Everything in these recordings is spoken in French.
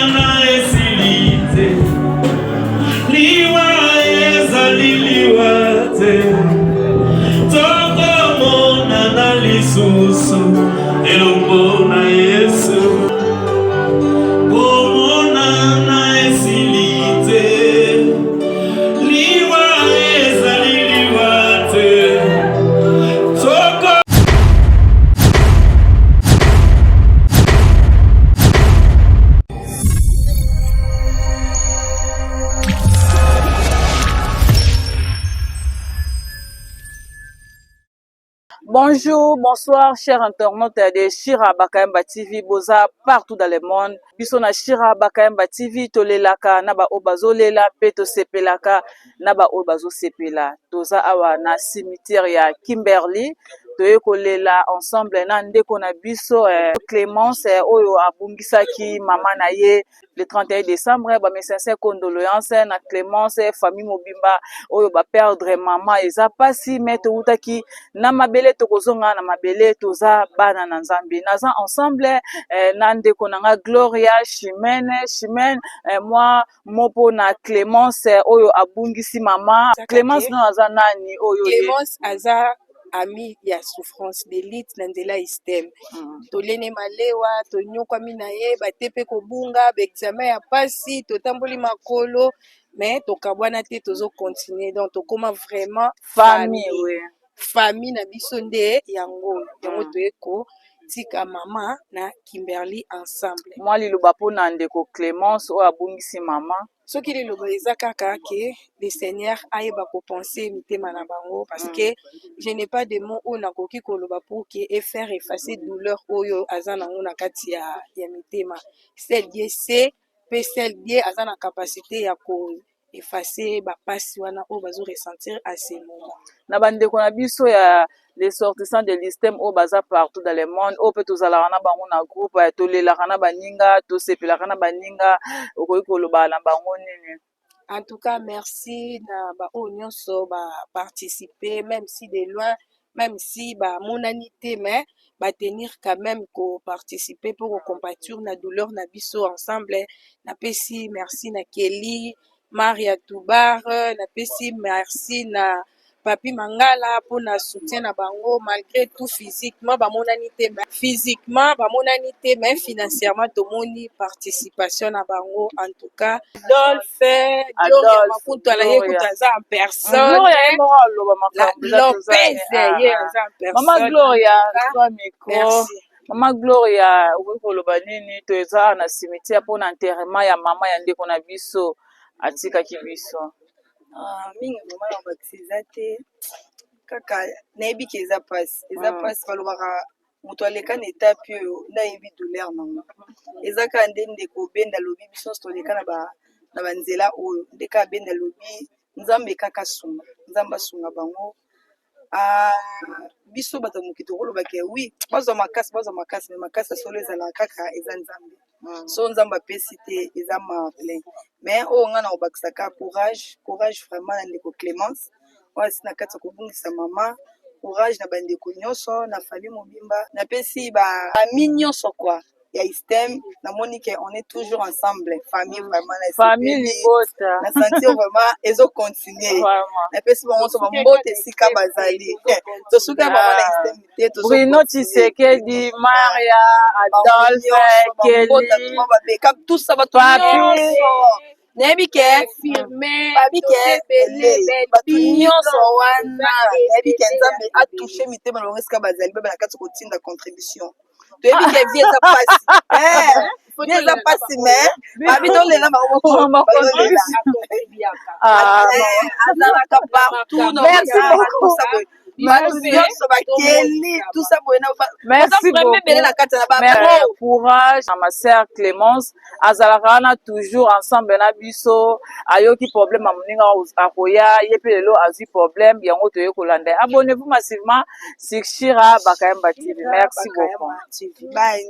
na esilite liwa ezaliliwate tokomona na lisusu elongo na Yesu komona na esilite liwa ezaliliwate toko. Bonjour, bonsoir, chers internautes de Shira Bakayemba TV, boza partout dans le monde. Biso na Shira Bakayemba TV, tolelaka naba obazolela, peto sepelaka naba obazo sepela. Toza awa na cimetière ya Kimberley. Toye kolela ensemble na ndeko na biso Clémence oyo abungisaki mama na ye le 31 décembre ba mes sincères condoléances na Clémence famille mobimba oyo ba perdre mama eza pasi meto utaki na mabele tokozonga na mabele toza bana na Nzambe naza ensemble na ndeko nanga Gloria Chimene moi mopo na Clémence oyo abungisi mama Clémence no aza nani oyo Clémence aza ami ya souffrance d'élite na nzela istem tolene malewa tonyokwami na ye batepe kobunga baexamen ya pasi totamboli makolo mais tokabwana te tozo continuer donc tokoma vraiment famille na biso nde yango toyeko tika mama na Kimberley ensemble. Moi liloba pona ndeko Clémence oyo abungisi mama soki liloba eza kaka ke le Seigneur ayeba kopenser mitema na bango parce que je n'ai pas de mots oyo nakoki koloba pour que et faire effacer douleur oyo aza nango na kati ya mitema. Celle Dieu sait pe celle Dieu aza na capacité ya ko effacer ba pasi wana oyo bazo ressentir à ce moment. Na bandeko na biso ya les sortissants de l'istem au baza partout dans le monde au peut tozalaka na bango na groupe tolelaka na baninga tosepelaka na baninga okoki koloba na bango nini. En tout cas merci na ba oyo nyonso ba participer même si de loin même si ba monanité mais ba tenir quand même ko participer pour compatir na douleur na biso ensemble na pesi merci na Kelly Maria Toubar na pesi merci na Papi Mangala pour na soutien na bango malgré tout physiquement ba monanité mais financièrement tomoni participation na bango en tout cas Adolphe Mafuto ala yekutaza en personne Lopez en personne Mama Gloria toi micro Mama Gloria ukoloba nini toza na cimetière pour enterrement ya mama ya ndeko na biso atikaki biso. Mingi mama na bakisiza te kaka nayebi ke eza pasi balobaka moto aleka na etape oyo nayebi douleur nango eza kaka nde ndeko benda lobi biso nyonso toleka na banzela oyo nde kaka benda lobi Nzambe kaka sunga Nzambe asunga bango biso bato moki tokoloba ke oui bazwa makasi mais makasi solo ezalaka kaka eza Nzambe so Nzambe apesi te eza plein mais oyo nga na obakisaka courage vraiment na ndeko Clémence oyo na kati ya kobungisa mama courage na bandeko nyonso na famille mobimba napesi ami nyonso kwa ya istem namoni ke on est toujours ensemble famille vraiment na sentir vraiment ezo continuer napesi bango so bambote esika bazali tosuka mama na istem te Bruno Tshisekedi Maria Adolphe Kelly babeka tout ça bato nayebi ke babi ke bato nyonso wana nayebi ke Nzambe atouche mitema na bango esika bazali bebe na kati kotinda contribution toyebi ke vie eza pasi mais babi tolela bango azalaka partout merci beaucoup bato nyonso bakeli tout ça boye merci beaucoup courage na ma sœur Clémence azalaka wana toujours ensemble na biso ayoki problème ya moninga akoya ye mpe lelo azwi problème yango toye kolanda abonnez-vous massivement sur Shira Bakayemba TV merci beaucoup bye.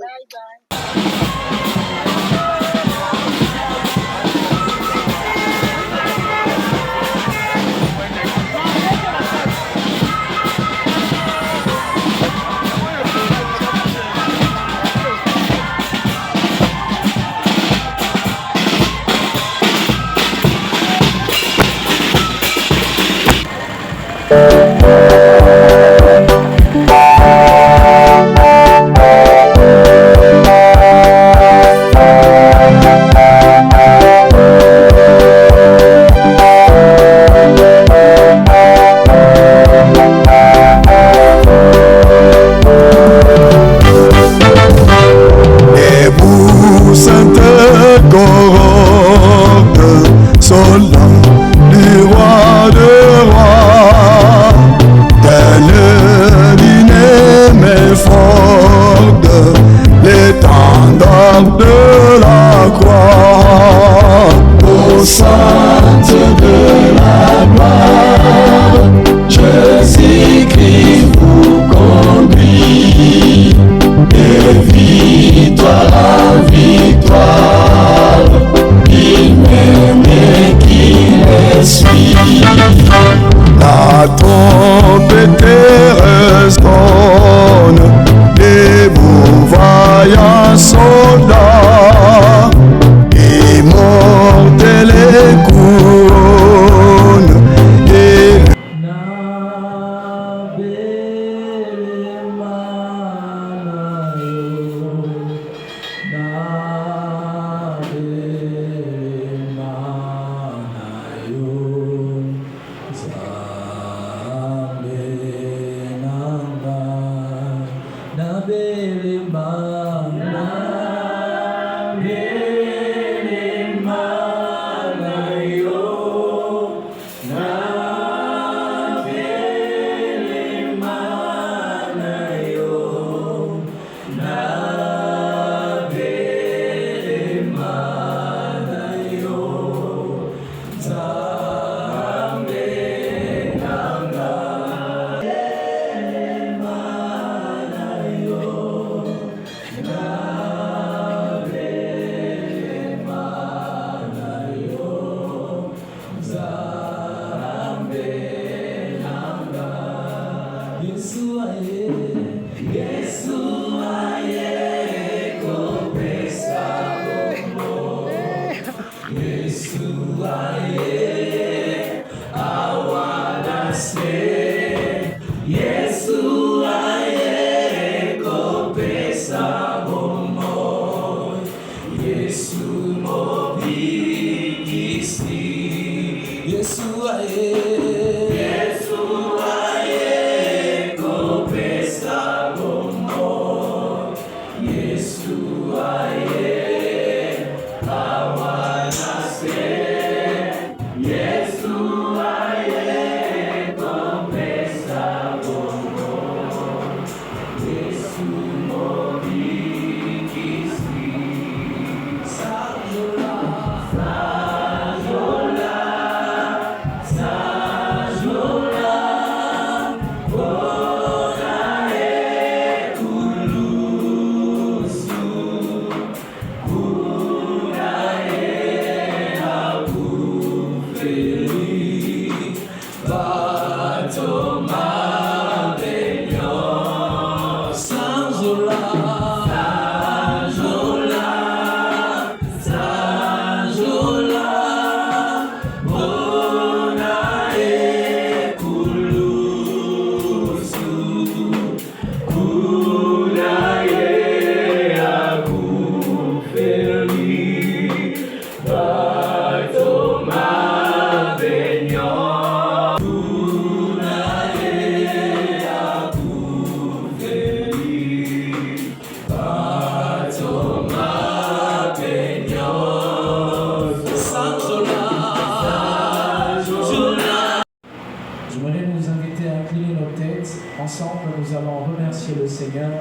Ensemble, nous allons remercier le Seigneur,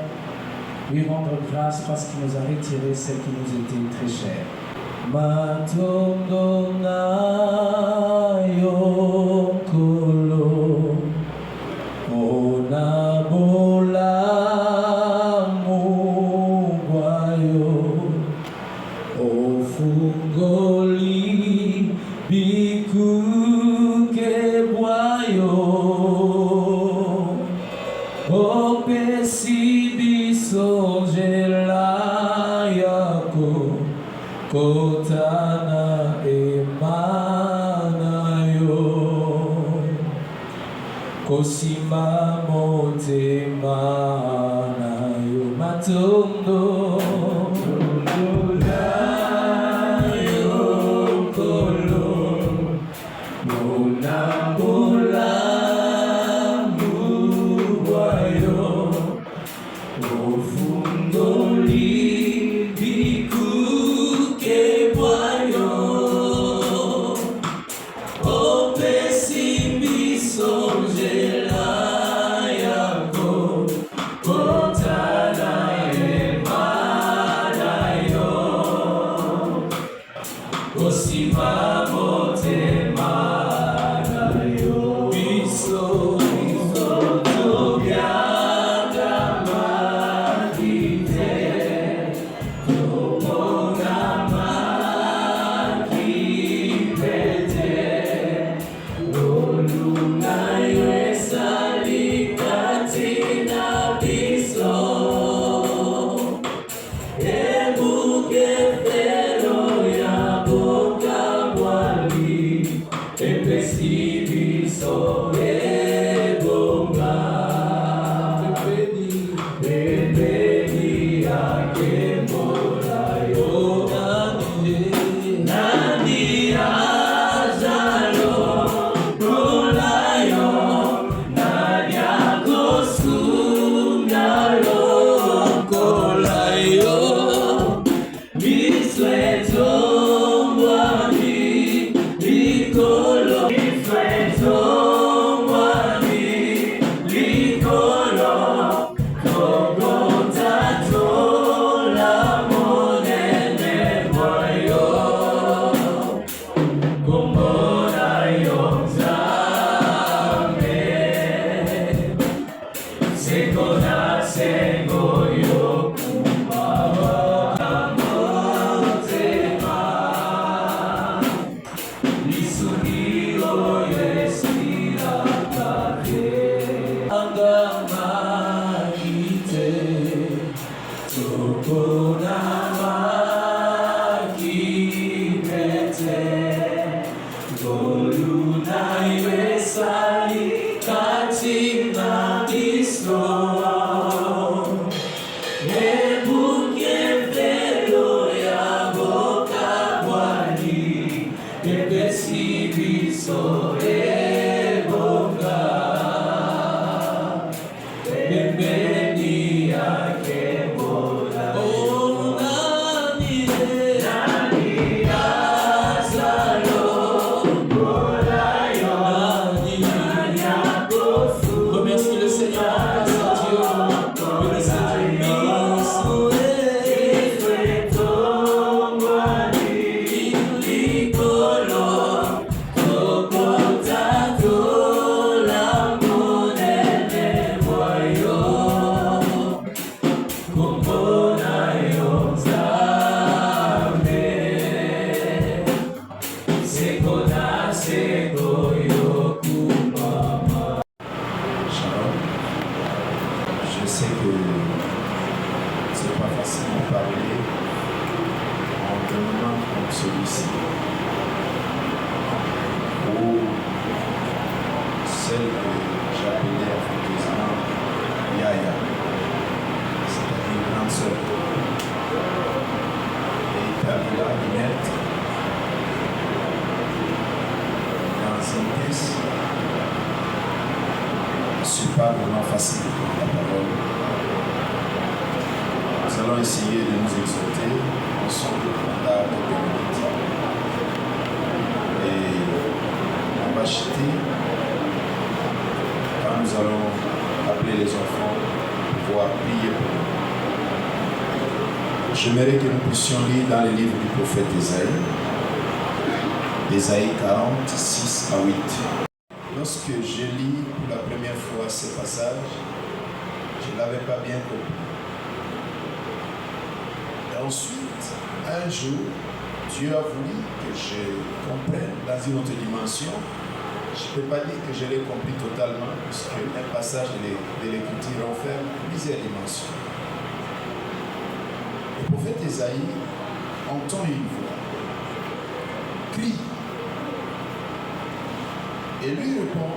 lui rendre grâce parce qu'il nous a retiré ce qui nous était très cher. Matondo na yokolo, onabola mugwayo, ofungoli bikuke boyo. Opesi biso jela yako kotana emana yo Kosima motema na yo matondo na yo kolo monambola muwayo ofundoli bikuke bwayo C'est pas vraiment facile la parole. Nous allons essayer de nous exhorter ensemble pendant quelques minutes. Et on va chuter quand nous allons appeler les enfants pour pouvoir prier pour nous. J'aimerais que nous puissions lire dans le livre du prophète Ésaïe, Ésaïe 46 à 8. Lorsque je lis pour la première fois ce passage, je ne l'avais pas bien compris. Et ensuite, un jour, Dieu a voulu que je comprenne dans une autre dimension. Je ne peux pas dire que je l'ai compris totalement, puisque un passage de l'Écriture renferme plusieurs dimensions. Le prophète Ésaïe entend une voix, crie. Et lui répond,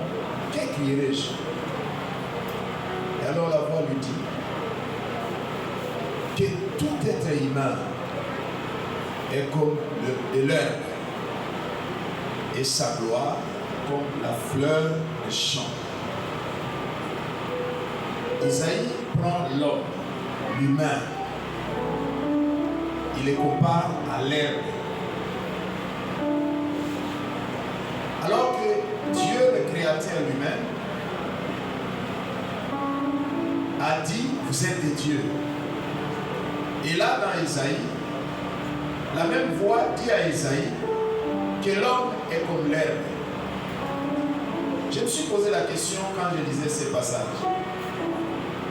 que crierai-je? Et alors la voix lui dit que tout être humain est comme de l'herbe et sa gloire comme la fleur des champs. Isaïe prend l'homme, l'humain, il les compare à l'herbe. Alors que Dieu, le Créateur lui-même, a dit, vous êtes des dieux. Et là, dans Isaïe, la même voix dit à Isaïe que l'homme est comme l'herbe. Je me suis posé la question quand je lisais ces passages.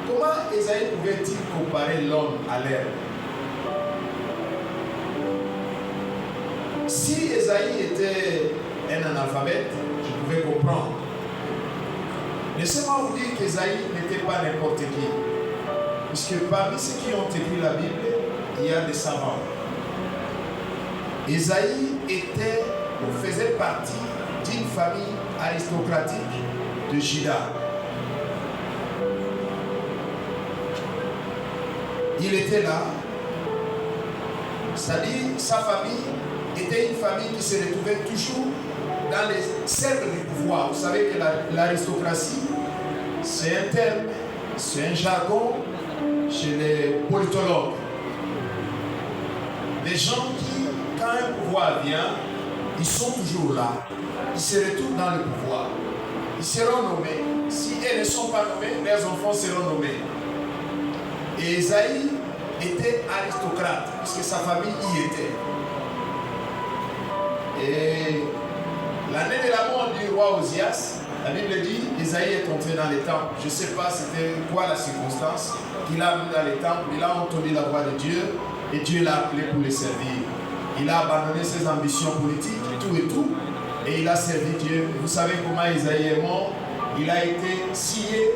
Comment Isaïe pouvait-il comparer l'homme à l'herbe? Si Isaïe était un analphabète, je pouvais comprendre. Laissez-moi vous dire qu'Isaïe n'était pas n'importe qui. Puisque parmi ceux qui ont écrit la Bible, il y a des savants. Isaïe faisait partie d'une famille aristocratique de Juda. Il était là, c'est-à-dire sa famille était une famille qui se retrouvait toujours dans les cercles du pouvoir. Vous savez que l'aristocratie, c'est un terme, c'est un jargon chez les politologues. Des gens qui, quand un pouvoir vient, ils sont toujours là. Ils se retrouvent dans le pouvoir. Ils seront nommés. Si elles ne sont pas nommées, leurs enfants seront nommés. Et Isaïe était aristocrate, puisque sa famille y était. Et l'année de la mort du roi Osias, la Bible dit, Isaïe est entré dans les temples. Je ne sais pas c'était quoi la circonstance qu'il a mis dans les temples. Il a entendu la voix de Dieu et Dieu l'a appelé pour le servir. Il a abandonné ses ambitions politiques, tout et tout, et il a servi Dieu. Vous savez comment Isaïe est mort? Il a été scié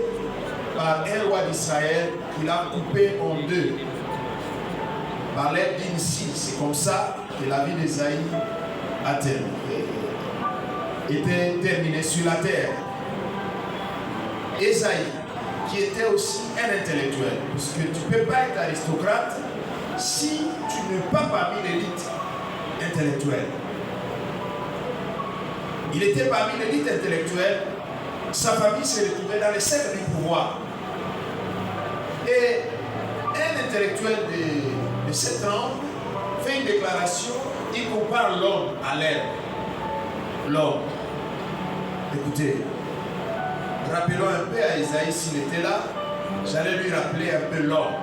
par un roi d'Israël qu'il a coupé en deux par l'aide d'une scie. C'est comme ça que la vie d'Isaïe était terminée sur la terre. Isaïe, qui était aussi un intellectuel, parce que tu ne peux pas être aristocrate si tu n'es pas parmi l'élite intellectuelle. Il était parmi l'élite intellectuelle, sa famille se retrouvait dans les cercles du pouvoir. Et un intellectuel de 7 ans fait une déclaration, il compare l'homme à l'herbe. L'homme. Écoutez, rappelons un peu à Isaïe s'il était là, j'allais lui rappeler un peu l'homme.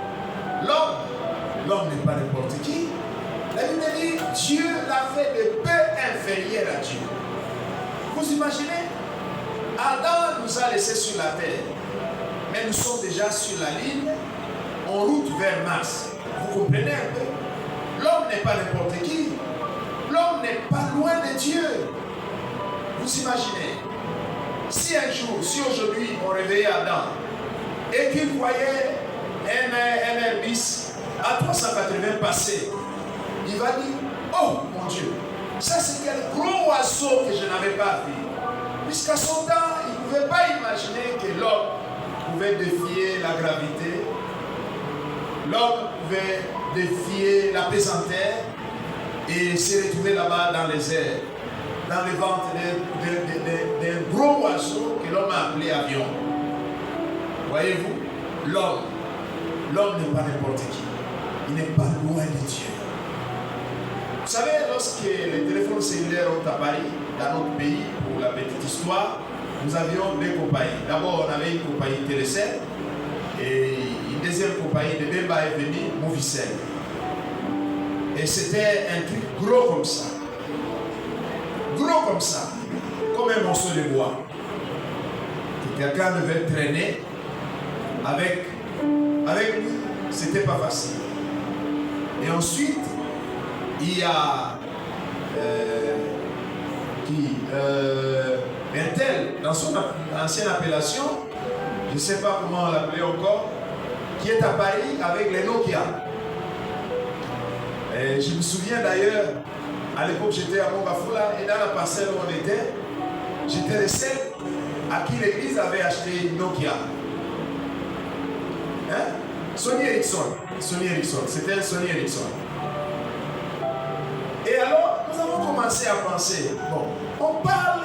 L'homme n'est pas n'importe qui. La Bible dit, Dieu l'a fait de peu inférieur à Dieu. Vous imaginez? Adam nous a laissés sur la terre, mais nous sommes déjà sur la ligne, en route vers Mars. Vous comprenez un peu? L'homme n'est pas n'importe qui. L'homme n'est pas loin de Dieu. Vous imaginez? Si un jour, si aujourd'hui on réveillait Adam et qu'il voyait un Airbus à 380 passer, il va dire, oh mon Dieu, ça c'est quel gros oiseau que je n'avais pas vu. Puisqu'à son temps, il ne pouvait pas imaginer que l'homme pouvait défier la gravité, l'homme pouvait défier la pesanteur et se retrouver là-bas dans les airs, dans le ventre d'un gros oiseau que l'homme a appelé avion. Voyez-vous, l'homme n'est pas n'importe qui. Il n'est pas loin de Dieu. Vous savez, lorsque les téléphones cellulaires ont apparu dans notre pays, pour la petite histoire, nous avions 2 compagnies. D'abord, on avait une compagnie Télécel et une deuxième compagnie de Bemba est venue, Movicel. Et c'était un truc gros comme ça. Gros comme ça. Comme un morceau de bois. Que quelqu'un devait traîner avec lui, c'était pas facile. Et ensuite, il y a Intel, dans son ancienne appellation, je ne sais pas comment on l'appelait encore, qui est à Paris avec les Nokia. Et je me souviens d'ailleurs, à l'époque j'étais à Montbafoula et dans la parcelle où on était, j'étais le seul à qui l'église avait acheté Nokia. Hein? Sony Ericsson. Sony Ericsson. C'était un Sony Ericsson. Et alors, nous avons commencé à penser, bon, on parle,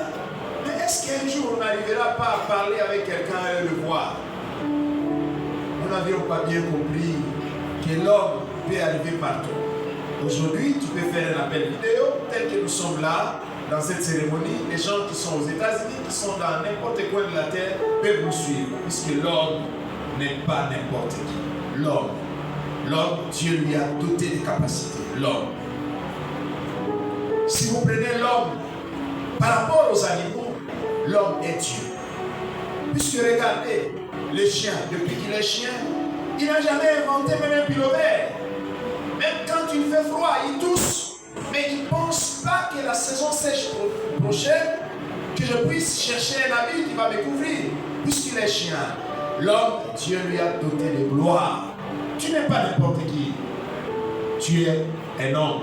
mais est-ce qu'un jour on n'arrivera pas à parler avec quelqu'un et le voir? Nous n'avions pas bien compris que l'homme peut arriver partout. Aujourd'hui, tu peux faire un appel vidéo, tel que nous sommes là, dans cette cérémonie. Les gens qui sont aux États-Unis, qui sont dans n'importe quel coin de la terre, peuvent nous suivre, puisque l'homme n'est pas n'importe qui. L'homme, Dieu lui a doté de capacités. L'homme. Si vous prenez l'homme par rapport aux animaux, l'homme est Dieu. Puisque regardez, les chiens, depuis qu'il est chien, il n'a jamais inventé même un pylomère. Même quand il fait froid, il tousse. Mais il ne pense pas que la saison sèche prochaine, que je puisse chercher un habit qui va me couvrir. Puisqu'il est chien, l'homme, Dieu lui a doté de gloire. Tu n'es pas n'importe qui. Tu es un homme.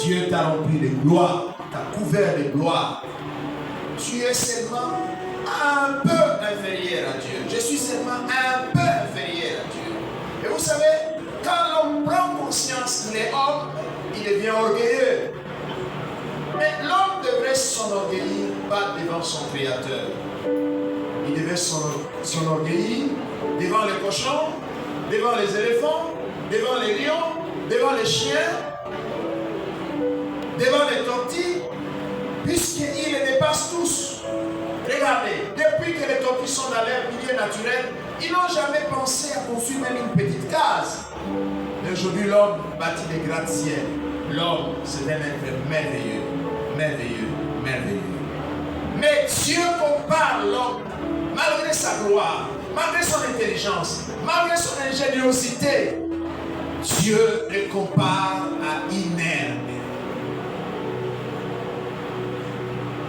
Dieu t'a rempli de gloire, t'a couvert de gloire. Tu es seulement un peu inférieur à Dieu. Je suis seulement un peu inférieur à Dieu. Et vous savez, quand l'homme prend conscience qu'il est homme, il devient orgueilleux. Mais l'homme devrait s'enorgueillir pas devant son Créateur. Il devait s'enorgueillir devant les cochons, devant les éléphants, devant les lions, devant les chiens, devant les tortues, puisqu'il les dépasse tous. Regardez, depuis que les tortues sont dans leur milieu naturel, ils n'ont jamais pensé à construire même une petite case. Mais aujourd'hui, l'homme bâtit des gratte-ciels. L'homme, c'est un être merveilleux, merveilleux, merveilleux. Mais Dieu compare l'homme, malgré sa gloire, malgré son intelligence, malgré son ingéniosité, Dieu le compare à une herbe.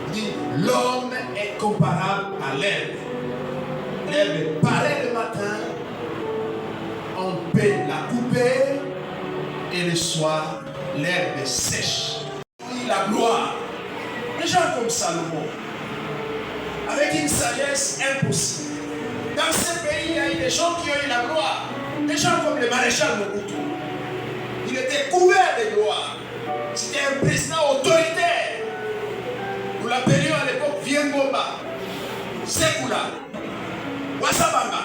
Il dit, l'homme est comparable à l'herbe. L'herbe paraît le matin, on peut la couper, et le soir, l'herbe sèche. La gloire. Des gens comme Salomon, avec une sagesse impossible. Dans ce pays, il y a eu des gens qui ont eu la gloire. Des gens comme le maréchal Mobutu. Il était couvert de gloire. C'était un président autoritaire. Nous l'appelions à l'époque Viengomba, Sekula, Wasabanga.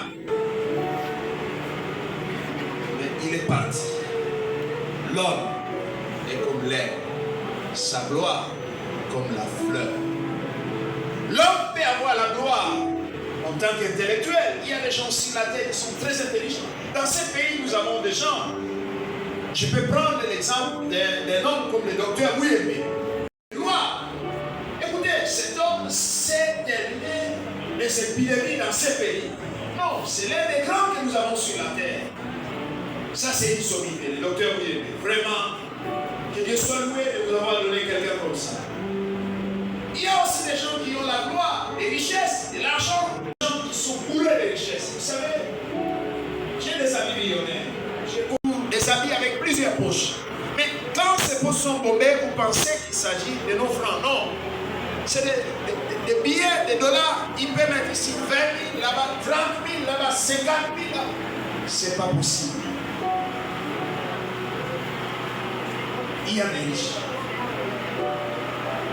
Mais il est parti. L'homme est comme l'air, sa gloire comme la fleur. L'homme peut avoir la gloire en tant qu'intellectuel. Il y a des gens sur la terre qui sont très intelligents. Dans ce pays, nous avons des gens. Je peux prendre l'exemple d'un homme comme le docteur Muyembe. Gloire. Écoutez, cet homme sait terminer les épidémies dans ce pays. Non, c'est l'un des grands que nous avons sur la terre. Ça, c'est une sommité, le docteur Muyembe. Vraiment, que Dieu soit loué de nous avoir donné quelqu'un comme ça. Il y a aussi des gens qui ont la gloire, des richesses, de l'argent, des gens qui sont bourrés de richesses. Vous savez, j'ai des amis millionnaires, j'ai des amis avec plusieurs poches. Mais quand ces poches sont bombées, vous pensez qu'il s'agit de nos francs. Non. C'est des billets, des dollars. Ils peuvent mettre ici 20 000, là-bas 30 000, là-bas 50 000. Là. C'est pas possible. Il y a des riches.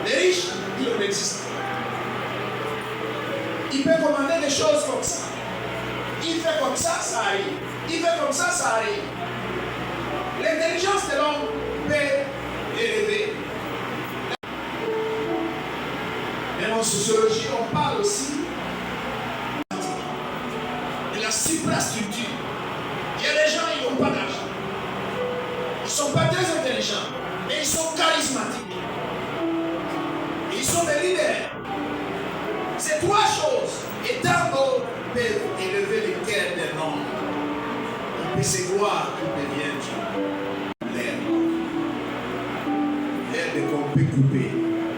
Les riches, il en existe. Il peut commander des choses comme ça. Il fait comme ça, ça arrive. Il fait comme ça, ça arrive. L'intelligence de l'homme peut l'élever. Mais en sociologie, on parle aussi de la suprastructure. Il y a des gens qui n'ont pas d'argent. Ils ne sont pas très intelligents, mais ils sont charismatiques. Ils sont des leaders. Ces trois choses, étant l'homme, peuvent élever le cœur d'un homme. Il peut se voir qu'il devient Dieu. L'herbe. L'herbe qu'on peut couper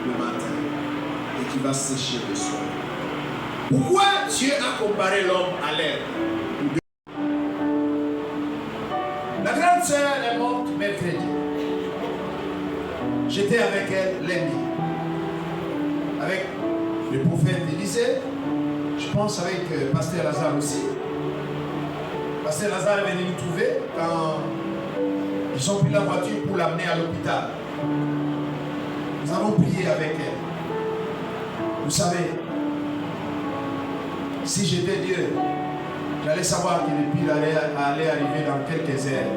le matin et qui va sécher le soir. Pourquoi Dieu a comparé l'homme à l'herbe? La grande sœur est morte mercredi. J'étais avec elle lundi. Avec le prophète Élisée, je pense avec Pasteur Lazare aussi. Pasteur Lazare est venu nous trouver quand ils ont pris la voiture pour l'amener à l'hôpital. Nous avons prié avec elle. Vous savez, si j'étais Dieu, j'allais savoir que le pire allait arriver dans quelques heures.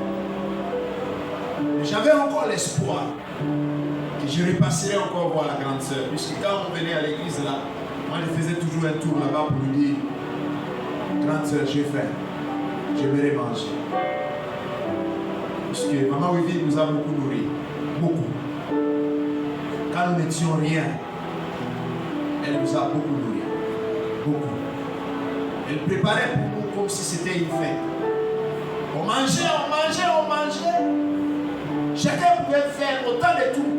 J'avais encore l'espoir que je repasserai encore voir la grande sœur. Puisque quand on venait à l'église là, moi je faisais toujours un tour là-bas pour lui dire, grande sœur, j'ai faim, j'aimerais manger. Puisque maman Wivine nous a beaucoup nourri, beaucoup. Quand nous n'étions rien, elle nous a beaucoup nourri, beaucoup. Elle préparait pour nous comme si c'était une fête. On mangeait, on mangeait, on mangeait. Chacun pouvait faire autant de tout.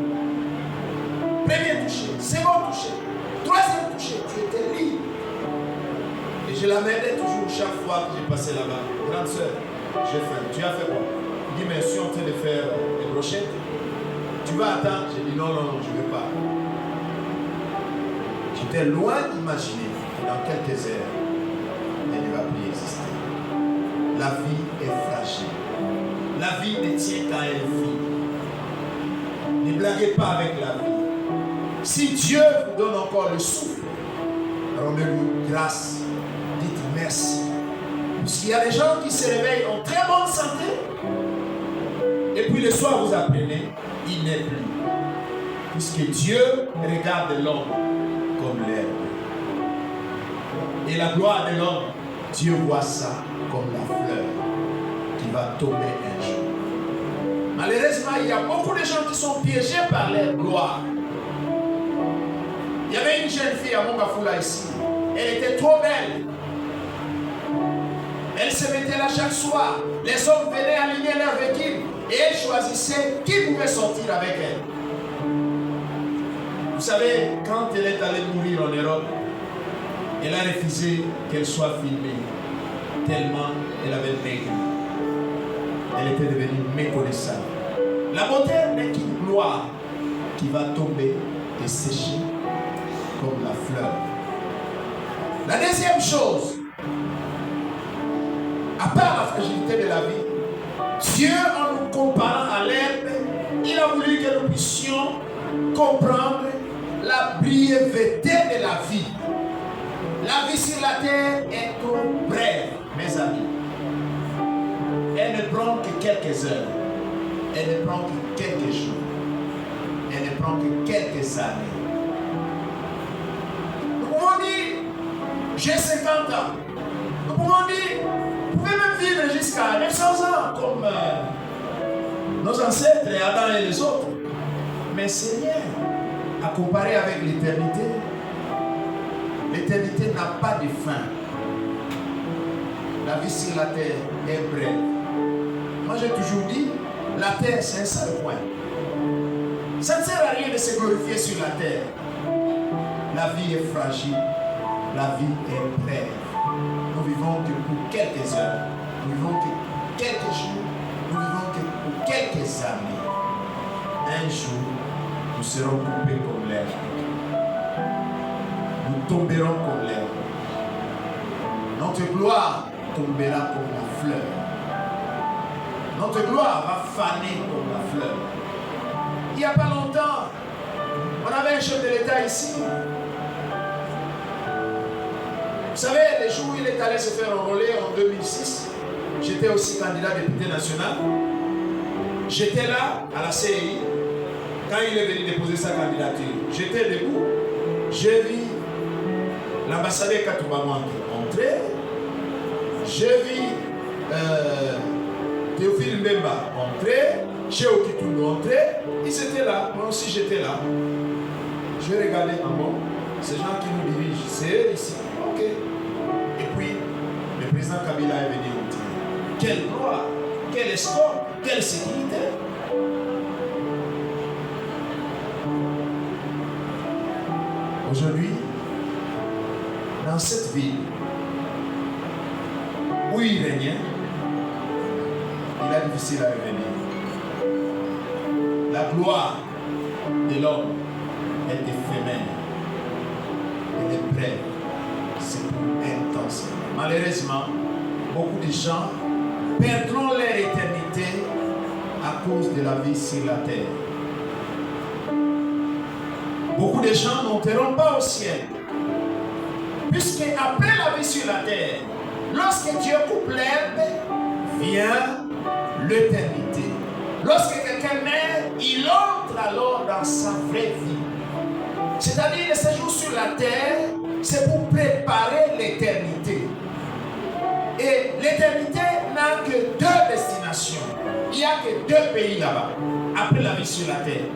Premier toucher, second toucher, troisième toucher, tu étais libre. Et je l'amènais toujours chaque fois que j'ai passé là-bas. Grande sœur, j'ai faim. Tu as fait quoi? Il dit, mais je suis en train de faire des brochettes. Tu vas attendre? J'ai dit, non, non, non, je ne veux pas. J'étais loin d'imaginer que dans quelques heures, elle ne va plus exister. La vie est fragile. La vie ne tient qu'à une vie. Ne blaguez pas avec la vie. Si Dieu vous donne encore le souffle, rendez-lui grâce. Dites merci. Parce qu'il y a des gens qui se réveillent en très bonne santé. Et puis le soir, vous apprenez, il n'est plus. Puisque Dieu regarde l'homme comme l'herbe. Et la gloire de l'homme, Dieu voit ça comme la fleur qui va tomber un jour. Malheureusement, il y a beaucoup de gens qui sont piégés par leur gloire. Il y avait une jeune fille à Mongafula ici. Elle était trop belle. Elle se mettait là chaque soir. Les hommes venaient aligner leur véhicule et elle choisissait qui pouvait sortir avec elle. Vous savez, quand elle est allée mourir en Europe, elle a refusé qu'elle soit filmée, tellement elle avait maigri. Elle était devenue méconnaissable. La beauté n'est qu'une gloire qui va tomber et sécher comme la fleur. La deuxième chose, à part la fragilité de la vie, Dieu, en nous comparant à l'herbe, il a voulu que nous puissions comprendre la brièveté de la vie. La vie sur la terre est trop brève, mes amis. Elle ne prend que quelques heures. Elle ne prend que quelques jours. Elle ne prend que quelques années. Nous pouvons dire, j'ai 50 ans. Nous pouvons dire, vous pouvez même vivre jusqu'à 900 ans, comme nos ancêtres, Adam et les autres. Mais c'est rien à comparer avec l'éternité. L'éternité n'a pas de fin. La vie sur la terre est brève. Moi j'ai toujours dit, la terre c'est un seul point. Ça ne sert à rien de se glorifier sur la terre. La vie est fragile. La vie est brève. Nous vivons que pour quelques heures. Nous vivons que quelques jours. Nous vivons que pour quelques années. Un jour, nous serons coupés comme l'herbe. Nous tomberons comme l'herbe. Notre gloire tombera comme la fleur. Notre gloire va faner comme la fleur. Il n'y a pas longtemps, on avait un chef de l'État ici. Vous savez, les jours où il est allé se faire enrôler en 2006, j'étais aussi candidat député national. J'étais là, à la CI, quand il est venu déposer sa candidature. J'étais debout, j'ai vu l'ambassadeur Katouba entrer, j'ai vu Théophile Mbemba entrer, Chéo Kitounou entrer, ils étaient là, moi aussi j'étais là. Je regardais en bas, ces gens qui nous dirigent, c'est eux ici, ok. Et puis, le président Kabila est venu nous dire, quelle gloire, quel espoir, quelle sécurité. Aujourd'hui, dans cette ville où il régnait, il est difficile à revenir. La gloire de l'homme est éphémère. et l'épreuve, c'est pour intensément. Malheureusement, beaucoup de gens perdront leur éternité à cause de la vie sur la terre. Beaucoup de gens n'entreront pas au ciel. Puisque après la vie sur la terre, lorsque Dieu coupe l'herbe, vient l'éternité. Lorsque quelqu'un meurt, il entre alors dans sa vraie vie. C'est-à-dire le séjour sur la terre, c'est pour préparer l'éternité. Et l'éternité n'a que deux destinations. Il n'y a que deux pays là-bas. Après la vie sur la terre,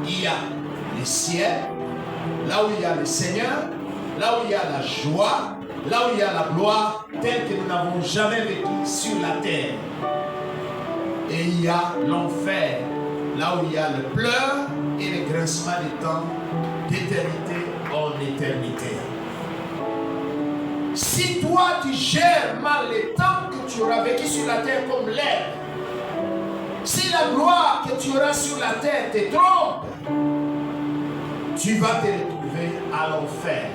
il y a le ciel, là où il y a le Seigneur, là où il y a la joie, là où il y a la gloire, telle que nous n'avons jamais vécu sur la terre. Et il y a l'enfer, là où il y a le pleur et le grincement des temps, d'éternité en éternité. Si toi tu gères mal les temps que tu auras vécu sur la terre comme l'herbe, si la gloire que tu auras sur la terre te trompe, tu vas te retrouver à l'enfer,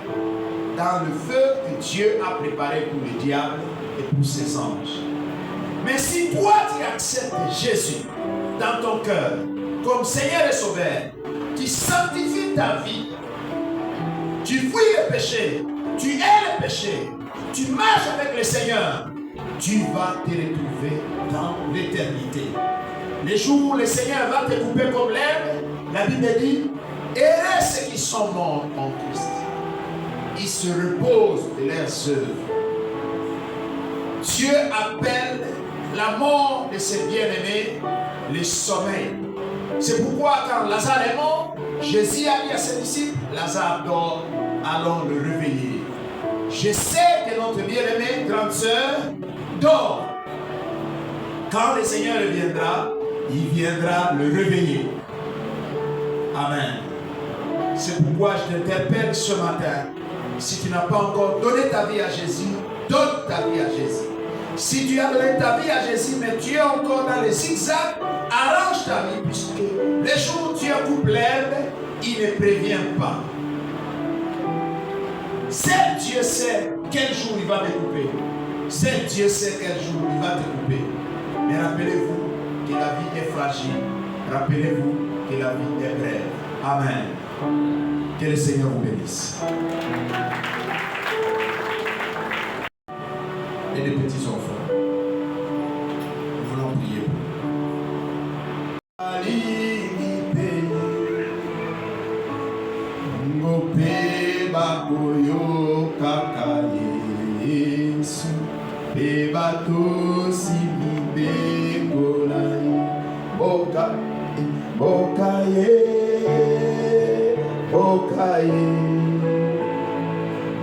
dans le feu que Dieu a préparé pour le diable et pour ses anges. Mais si toi tu acceptes Jésus dans ton cœur comme Seigneur et Sauveur, tu sanctifies ta vie, tu fuis le péché, tu hais le péché, tu marches avec le Seigneur, tu vas te retrouver dans l'éternité. Les jours où le Seigneur va te couper comme l'herbe, la Bible dit, heureux ceux qui sont morts en Christ. Ils se reposent de leurs œuvres. Dieu appelle la mort de ses bien-aimés le sommeil. C'est pourquoi quand Lazare est mort, Jésus a dit à ses disciples, Lazare dort, allons le réveiller. Je sais que notre bien-aimé grande sœur dort. Quand le Seigneur reviendra, il viendra le réveiller. Amen. C'est pourquoi je t'interpelle ce matin. Si tu n'as pas encore donné ta vie à Jésus, donne ta vie à Jésus. Si tu as donné ta vie à Jésus, mais tu es encore dans les zigzags, arrange ta vie, puisque les jours où tu coupes l'herbe, il ne prévient pas. Seul Dieu sait quel jour il va te couper. Seul Dieu sait quel jour il va te couper. Mais rappelez-vous que la vie est fragile. Rappelez-vous que la vie est brève. Amen. Que le Seigneur vous bénisse. Et les petits enfants, nous voulons prier pour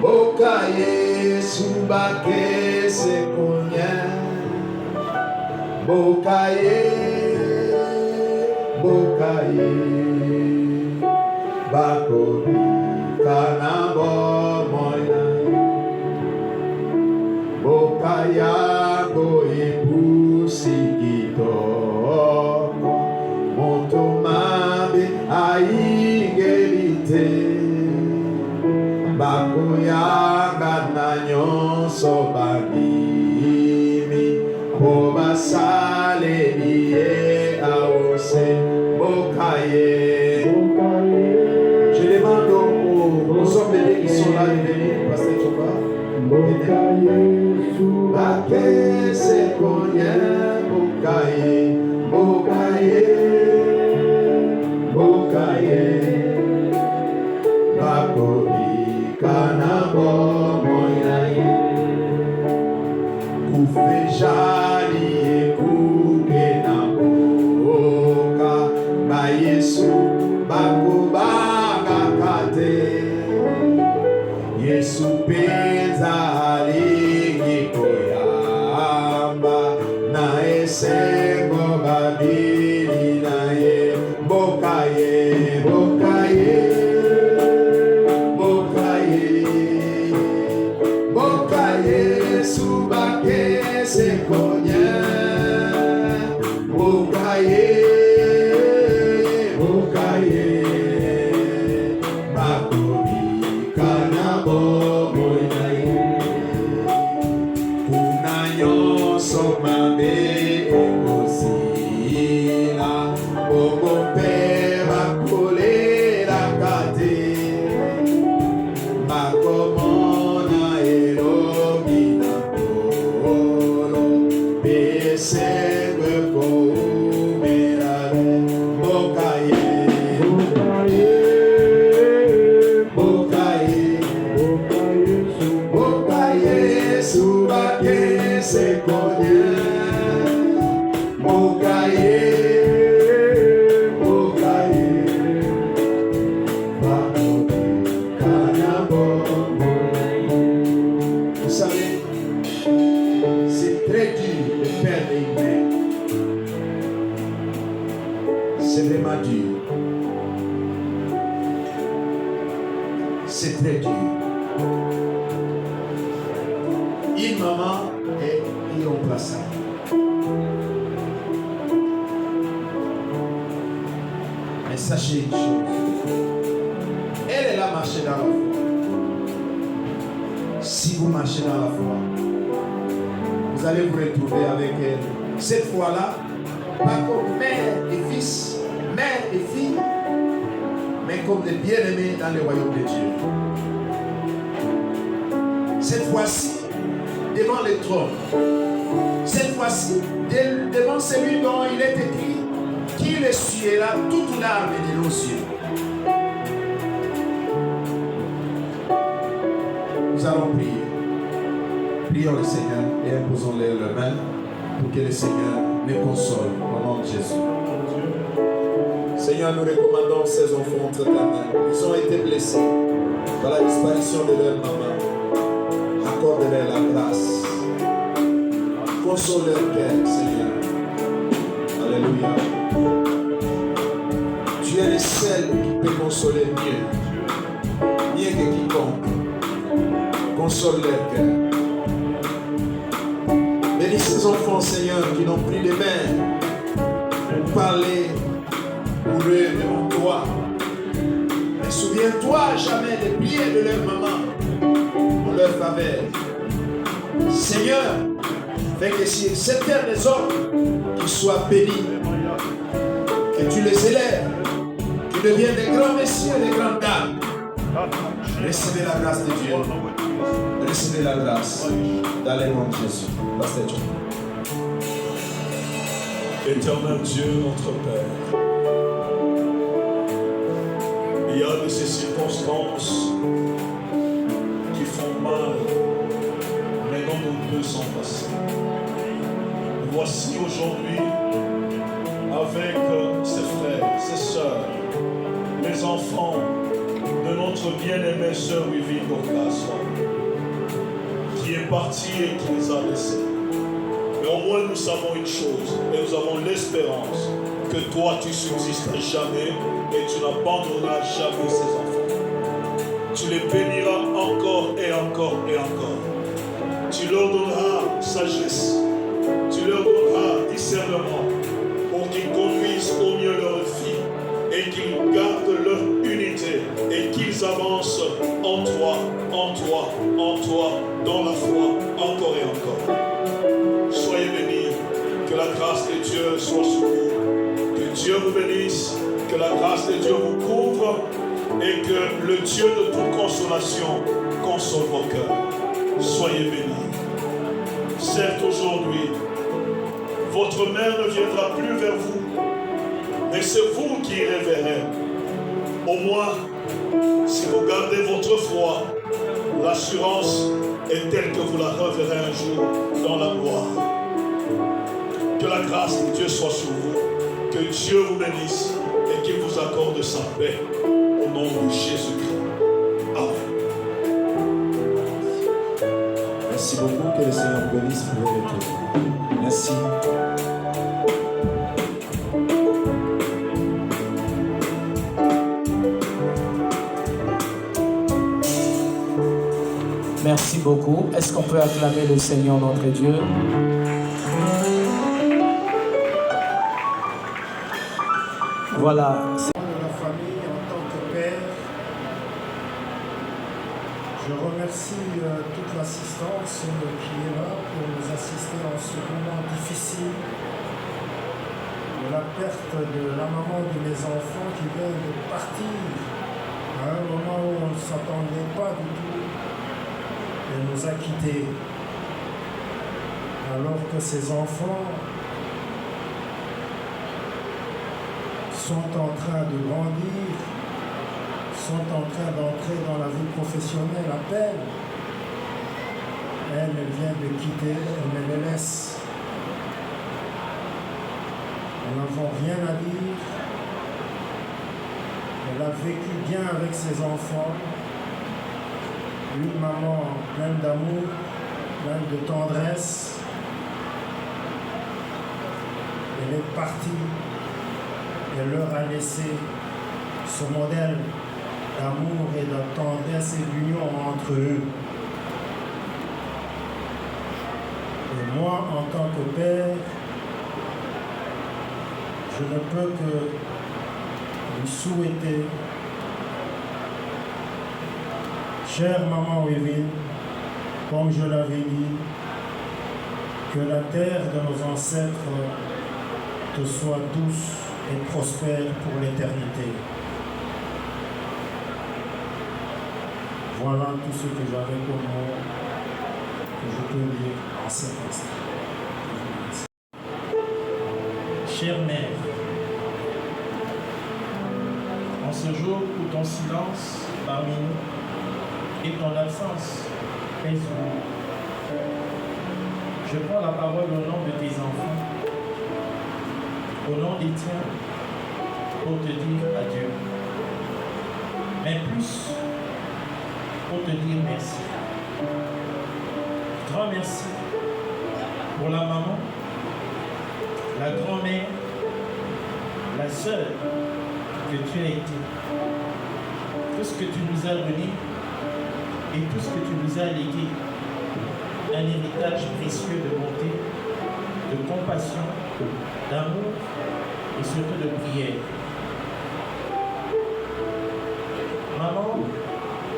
Bokaye subake se konya Bokaye Bakobi kanabo moya Bokaya boye pusigito Montomabe aingerite Bakoyanga na nyonso babimi Kobasale liye aose Bokaye Je demande aux hommes bénis qui sont là de venir, Pasteur Choba. Bokaye Subake se konye Bokaye Bakobi kanabo moyaye Kufejali ekuke na boka Ba Yesu bakubaga kate Yesu penza haligi koyamba Na esengo babili na ye Bokaye Subake se c'est très dur. Une maman est irremplaçable. Mais sachez une chose, elle est là marcher dans la foi. Si vous marchez dans la foi, vous allez vous retrouver avec elle. Cette fois-là, pas comme mère et fils, mère et fille, mais comme des bien-aimés dans le royaume de Dieu. Cette fois-ci, devant le trône. Cette fois-ci, devant celui dont il est écrit qu'il essuiera toute larme de nos yeux. Nous allons prier. Prions le Seigneur et imposons-les les mains pour que le Seigneur nous console au nom de Jésus. Seigneur, nous recommandons ces enfants entre ta main. Ils ont été blessés par la disparition de leur maman. Accorde-leur la grâce. Console leur cœur, Seigneur. Alléluia. Tu es le seul qui peut consoler mieux que quiconque. Console leur cœur. Bénis ces enfants, Seigneur, qui n'ont pris les mains pour parler pour eux devant toi. Mais souviens-toi jamais des prières de leur maman pour leur faveur. Seigneur, fais que si certains des hommes qui soient bénis, que tu les élèves, qu'ils deviennent des grands messieurs, des grandes dames. Recevez la grâce de Dieu. Recevez la grâce dans le nom de Jésus. Pasteur John. Éternel Dieu, notre Père, il y a de ces circonstances qui font mal, mais dont nous ne s'en passer. Voici aujourd'hui, avec ses frères, ses sœurs, les enfants de notre bien-aimée sœur Wivine Dorcas, qui est partie et qui les a laissés. Mais au moins nous savons une chose, et nous avons l'espérance que toi tu subsistes jamais et tu n'abandonneras jamais ces enfants. Tu les béniras encore et encore et encore. Tu leur donneras sagesse, tu leur donneras discernement pour qu'ils conduisent au mieux leur vie et qu'ils gardent leur unité et qu'ils avancent en toi, en toi, en toi, dans la foi, encore et encore. Soyez bénis, que la grâce de Dieu soit sur vous, que Dieu vous bénisse, que la grâce de Dieu vous couvre et que le Dieu de toute consolation console vos cœurs. Soyez bénis. Certes, aujourd'hui, votre mère ne viendra plus vers vous, mais c'est vous qui irez vers elle. Au moins, si vous gardez votre foi, l'assurance est telle que vous la reverrez un jour dans la gloire. Que la grâce de Dieu soit sur vous, que Dieu vous bénisse et qu'il vous accorde sa paix au nom de Jésus-Christ. Amen. Merci beaucoup, que le Seigneur vous bénisse pour vos retours. Merci. Merci beaucoup. Est-ce qu'on peut acclamer le Seigneur notre Dieu? Voilà. De la famille en tant que père, je remercie toute l'assistance qui est là pour nous assister en ce moment difficile de la perte de la maman de mes enfants qui vient de partir à un moment où on ne s'attendait pas du tout. Elle nous a quittés alors que ces enfants sont en train de grandir, sont en train d'entrer dans la vie professionnelle à peine. Elle vient de quitter, elle me les laisse. Nous n'avons rien à dire. Elle a vécu bien avec ses enfants. Une maman pleine d'amour, pleine de tendresse. Elle est partie. Elle leur a laissé ce modèle d'amour et de tendresse. c'est l'union entre eux. Et moi, en tant que père, je ne peux que vous souhaiter, chère maman Wevin, comme je l'avais dit, que la terre de nos ancêtres te soit douce et prospère pour l'éternité. Voilà tout ce que j'avais comme mot que je peux lire en cet instant. Chère mère, en ce jour où ton silence parmi nous et ton absence pèse lourd, je prends la parole au nom de tes enfants, au nom des tiens, pour te dire adieu. Mais plus, pour te dire merci. Grand merci pour la maman, la grand-mère, la sœur que tu as été. Tout ce que tu nous as donné et tout ce que tu nous as légué. Un héritage précieux de bonté, de compassion, d'amour et surtout de prière. Maman,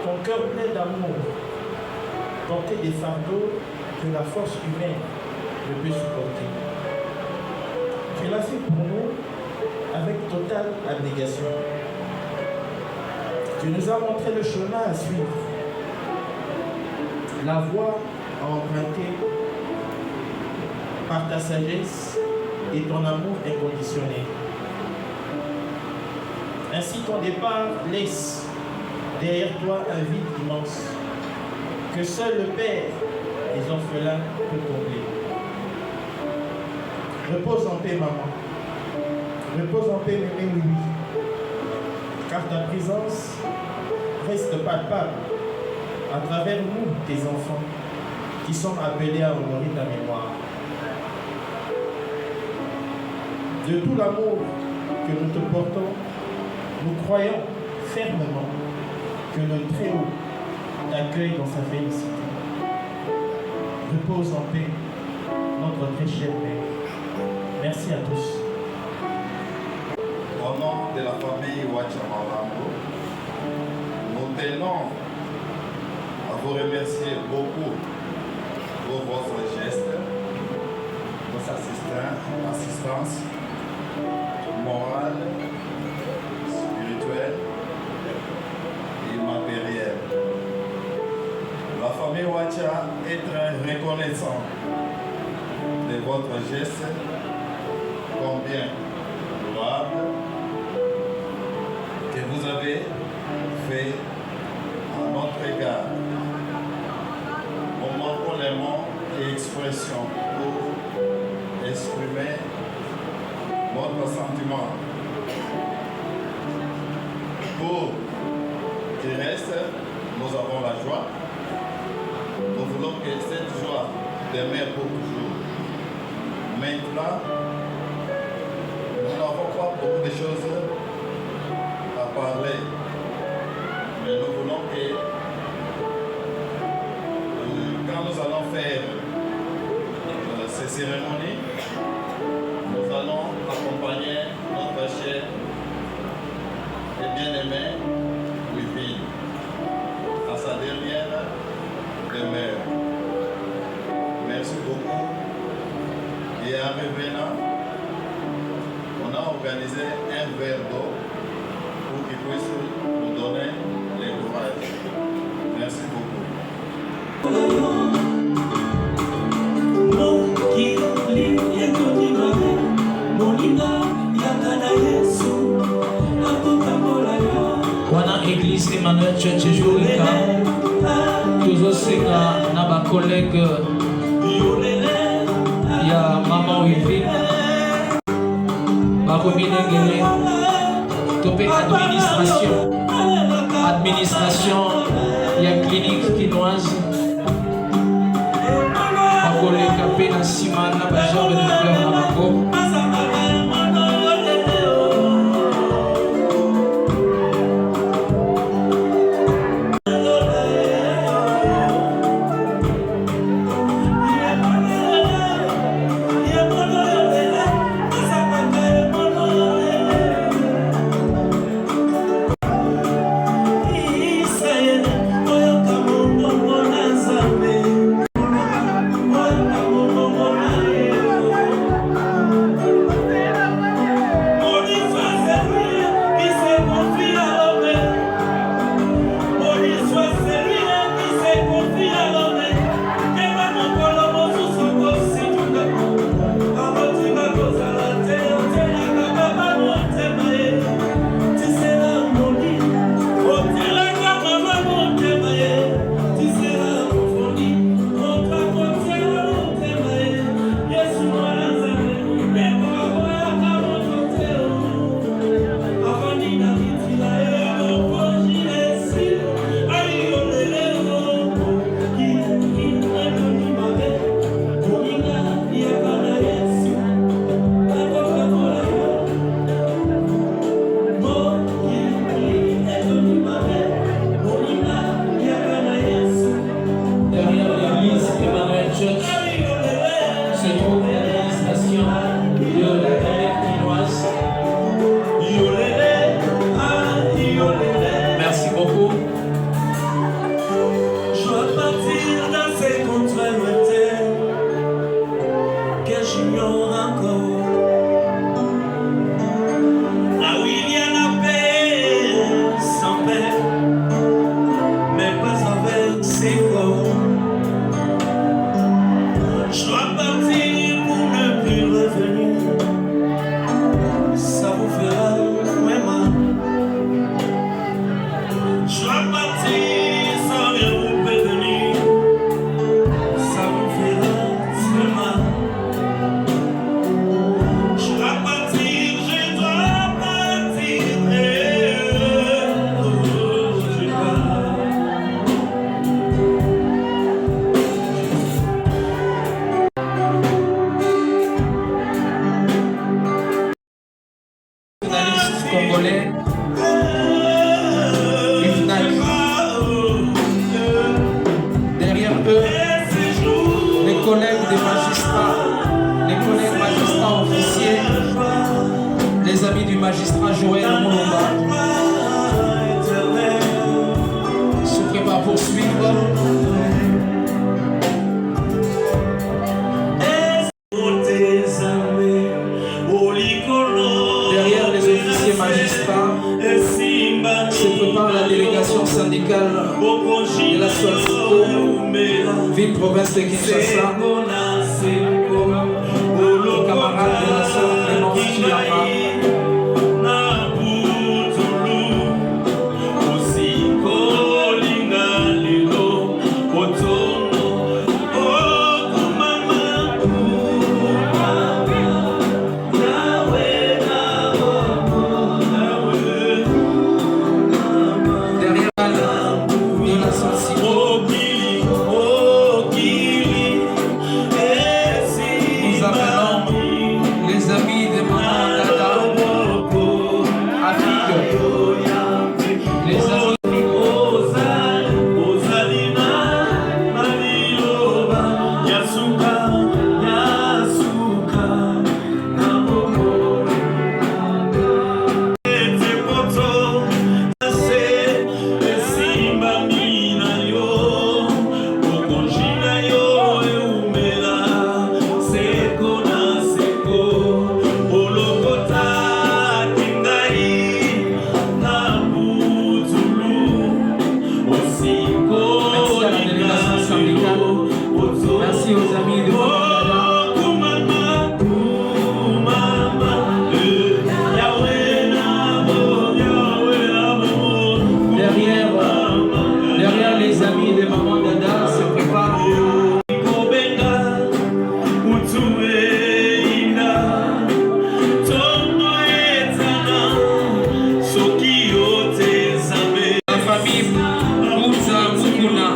ton cœur plein d'amour, porter des fardeaux que la force humaine ne peut supporter. Tu l'as fait pour nous avec totale abnégation. Tu nous as montré le chemin à suivre, la voie à emprunter par ta sagesse et ton amour inconditionnel. Ainsi, ton départ laisse derrière toi un vide immense que seul le Père des orphelins peut combler. Repose en paix, maman. Repose en paix, mémé Louis. Car ta présence reste palpable à travers nous, tes enfants, qui sont appelés à honorer ta mémoire. De tout l'amour que nous te portons, nous croyons fermement que le Très-Haut t'accueille dans sa félicité. Repose en paix, notre très chère mère. Merci à tous. Au nom de la famille Ouachamarambo, nous tenons à vous remercier beaucoup pour votre geste, votre assistance morale, spirituelle et matérielle. La famille Ouacha est très reconnaissante de votre geste, combien louable, que vous avez fait à notre égard. Nous manquons les mots et expressions pour exprimer notre sentiment. Pour qu'il reste, nous avons la joie. Nous voulons que cette joie demeure pour toujours. Maintenant, nous n'avons pas beaucoup de choses à parler, mais nous voulons que quand nous allons faire ces cérémonies, nous allons accompagner notre chère et bien-aimée Wivine à sa dernière demeure. Merci beaucoup. Et en revenant, on a organisé un verre d'eau pour qu'il puisse nous donner les courage. Merci beaucoup. Wana Église Emmanuel Church Jurika, tozosenga na ba collègue ya Maman Wivine, bakominengele topé administration ya clinique kinoise bakoleka mpe na nsima na bagenre de fleur na bango. Je dois partir sans rien vous prévenir. Ça vous fera très mal. Je dois partir, je dois partir. Je pars. Journalistes congolais, UFNAC. Derrière eux, les collègues des magistrats, les collègues magistrats officiers, les amis du magistrat Joël Moulomba se préparent pour suivre. Derrière les officiers magistrats se prépare la délégation syndicale de la SOLSICO, ville-province de Kinshasa, le camarade de la sœur Clémence Chiama. Merci aux amis de derrière les amis de Maman Dada se préparent. La famille Bunza Mukuna.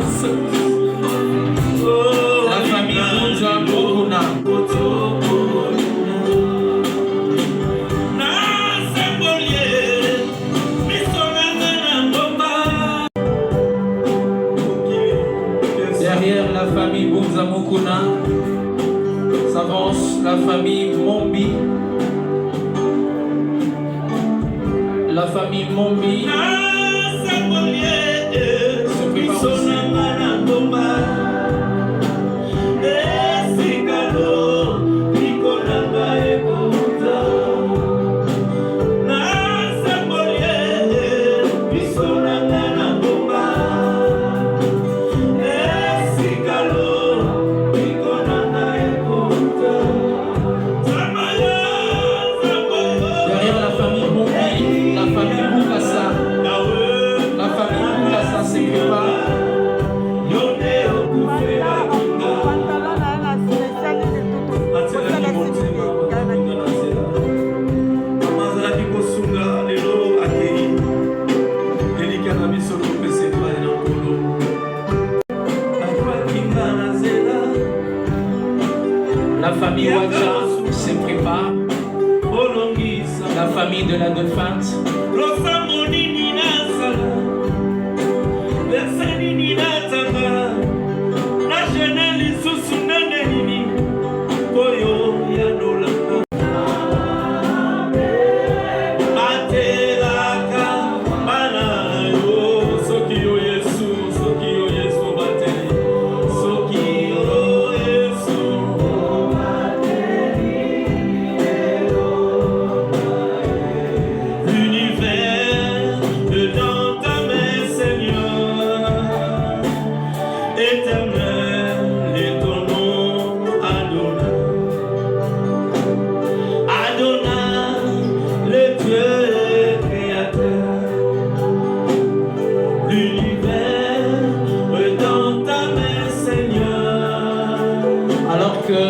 La famille Bunza Mukuna. Derrière la famille Bunza Mukuna s'avance la famille Mombi. La famille Mombi se prépare aussi. Derrière la famille Mombi, la famille Bukasa. La famille Bukasa se prépare. La famille Wacha se prépare. La famille de la défunte. L'univers l'univers dans ta main, Seigneur. Alors que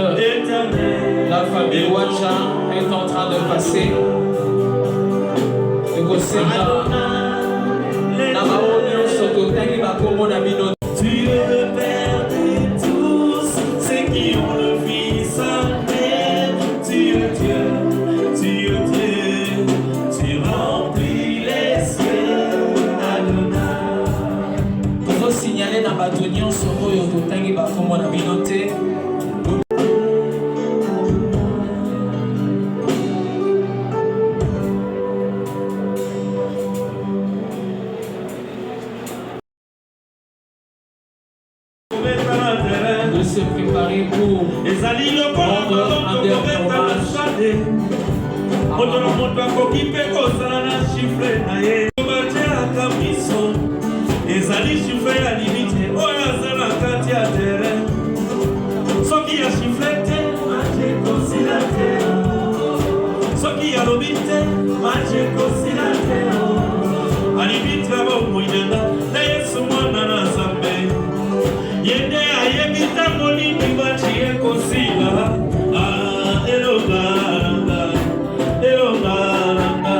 la famille Wacha est en train de passer, tu es le Père de tous, ceux qui ont le Fils en terre. Tu es Dieu, tu remplis les cieux, Adonai. Pour signaler dans la réunion, ce que vous avez de se préparer pour rendre un dernier hommage ezali chiffre ya limite oyo aza na kati ya terrain soki ya chiffre te maje kosila te soki ya lobi te maje kosila te alibitre bomwinena na yesu mwana na nzambe yende ayebi ntango nini maji ekosila elongalanga elongalanga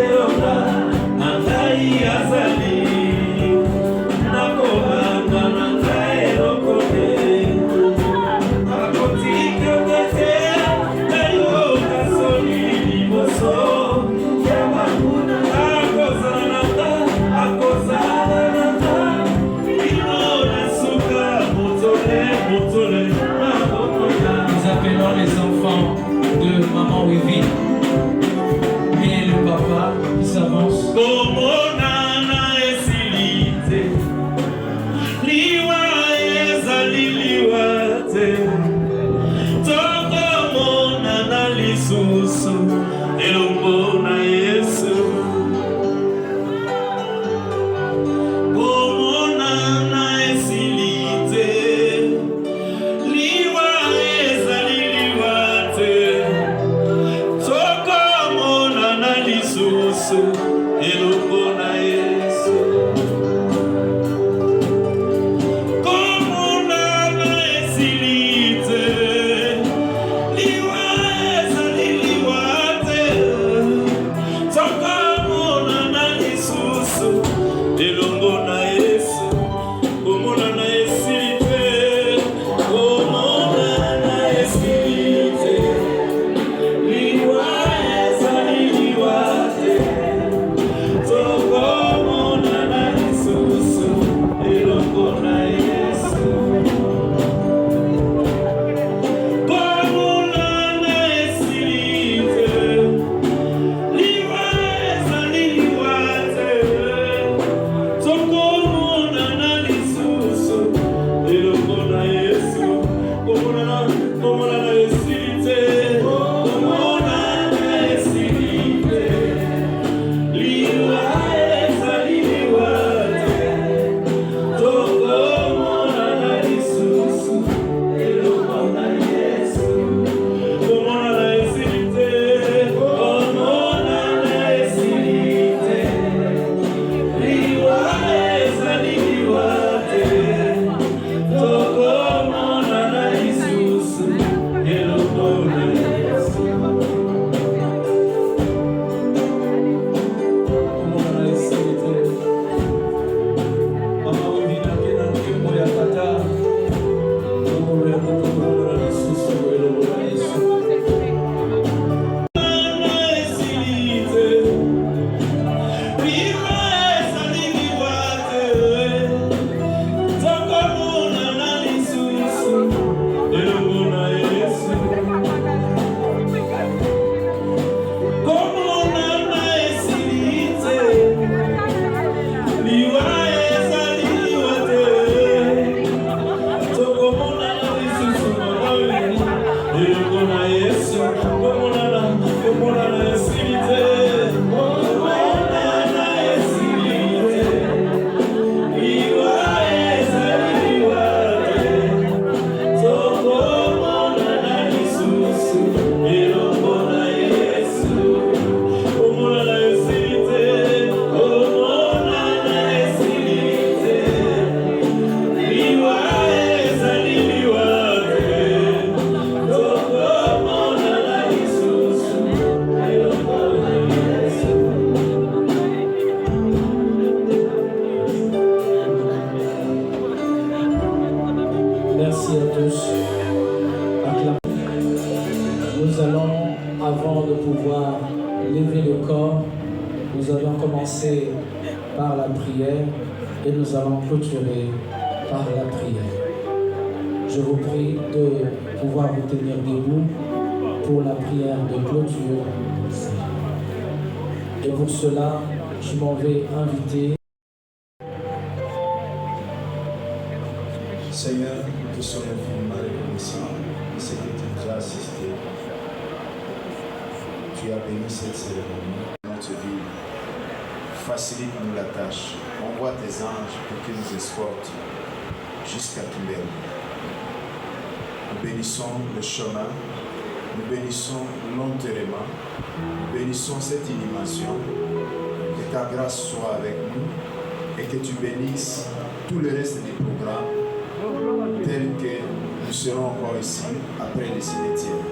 elonga angai azali Nous appelons les enfants de Maman Wivy et le papa qui s'avance. So commencer par la prière et nous allons clôturer par la prière. Je vous prie de pouvoir vous tenir debout pour la prière de clôture. Et pour cela, je m'en vais inviter. Seigneur, nous te sommes infiniment reconnaissants de ce que tu nous as assisté. Tu as béni cette cérémonie dans notre vie. Facilite-nous la tâche. Envoie tes anges pour qu'ils nous escortent jusqu'à Kimberley. Nous bénissons le chemin, nous bénissons l'enterrement, nous bénissons cette inhumation. Que ta grâce soit avec nous et que tu bénisses tout le reste des programmes tel que nous serons encore ici après les cimetières.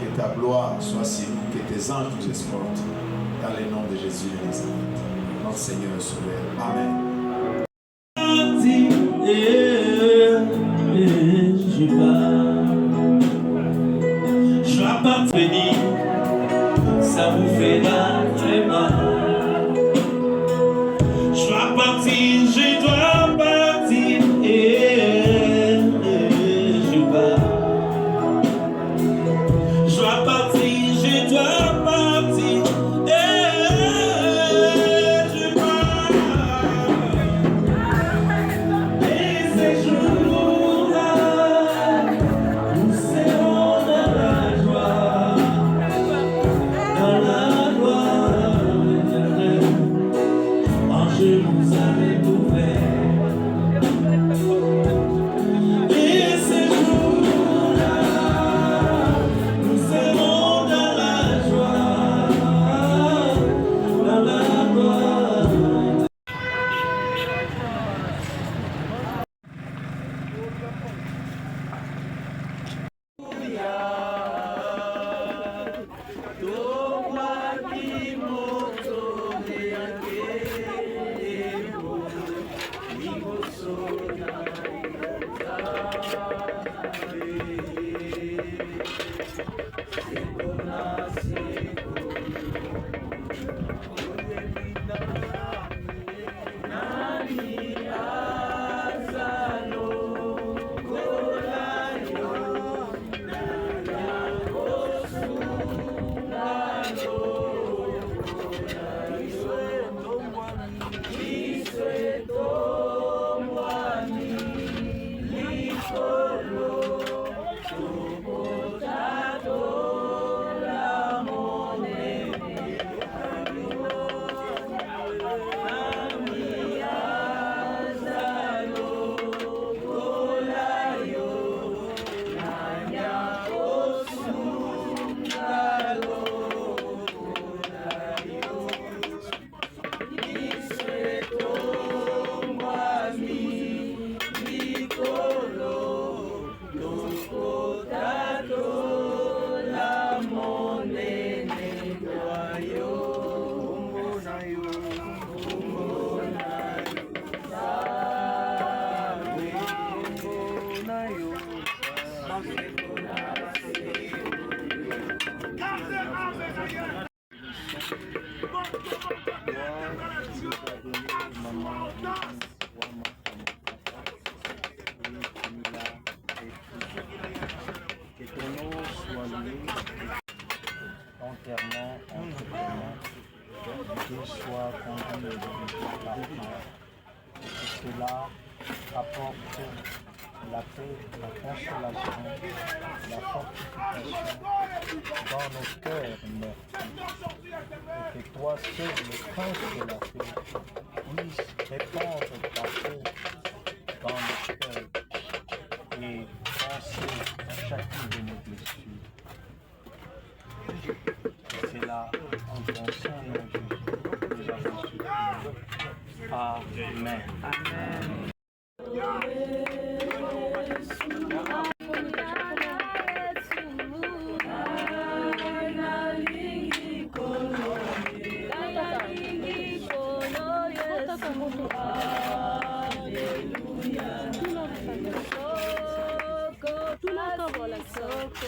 Que ta gloire soit sur nous, que tes anges nous escortent dans le nom de Jésus de Nazareth, notre Seigneur et Sauveur. Amen. Je vais partir, ça vous fera très mal. Je dois partir, je dois partir, je pars. Je dois partir, je dois partir, je pars. Et ces jours-là, nous serons dans la joie, dans la gloire éternelle. En Jérusalem ouvert. Et ces jours-là, nous serons dans la joie, dans la gloire. Enterrement, enterrement, Dieu soit conduit par Dieu. Et cela apporte la paix, la consolation, la fortification dans nos cœurs meurtris. Et que toi seul, le prince de la paix, puisse répandre ta paix dans nos cœurs et penser à chacune de nos blessures. C'est là, en ton sang, nom Jésus, nous avons supplié. Amen. Amen. Soko,